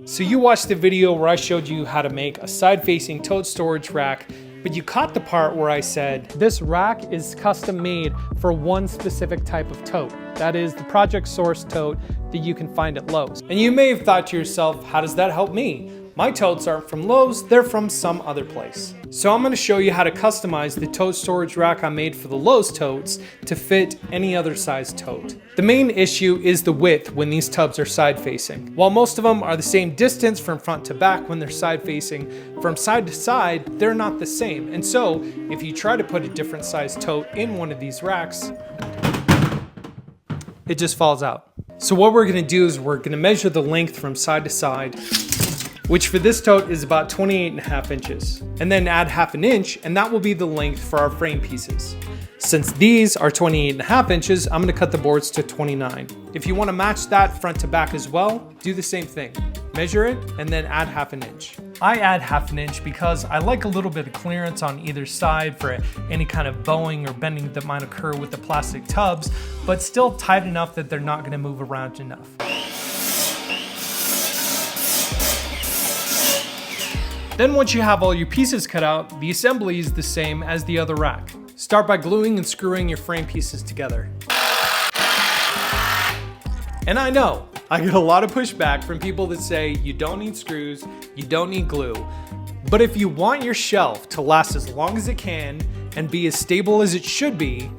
So you watched the video where I showed you how to make a side-facing tote storage rack, but you caught the part where I said, this rack is custom made for one specific type of tote. That is the project source tote that you can find at Lowe's. And you may have thought to yourself, how does that help me? My totes aren't from Lowe's, they're from some other place. So I'm gonna show you how to customize the tote storage rack I made for the Lowe's totes to fit any other size tote. The main issue is the width when these tubs are side facing. While most of them are the same distance from front to back when they're side facing, from side to side, they're not the same. And so if you try to put a different size tote in one of these racks, it just falls out. So what we're gonna do is we're gonna measure the length from side to side, which for this tote is about 28.5 inches. And then add 1/2 inch, and that will be the length for our frame pieces. Since these are 28.5 inches, I'm gonna cut the boards to 29. If you wanna match that front to back as well, do the same thing. Measure it, and then add 1/2 inch. I add 1/2 inch because I like a little bit of clearance on either side for any kind of bowing or bending that might occur with the plastic tubs, but still tight enough that they're not gonna move around enough. Then once you have all your pieces cut out, the assembly is the same as the other rack. Start by gluing and screwing your frame pieces together. And I know, I get a lot of pushback from people that say you don't need screws, you don't need glue. But if you want your shelf to last as long as it can and be as stable as it should be,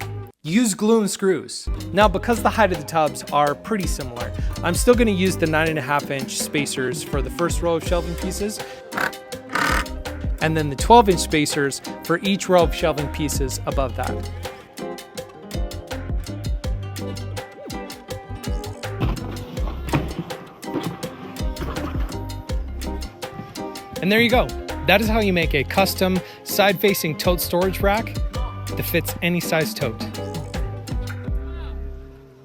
use glue and screws. Now, because the height of the tubs are pretty similar, I'm still gonna use the 9.5 inch spacers for the first row of shelving pieces, and then the 12 inch spacers for each row of shelving pieces above that. And there you go. That is how you make a custom side-facing tote storage rack that fits any size tote.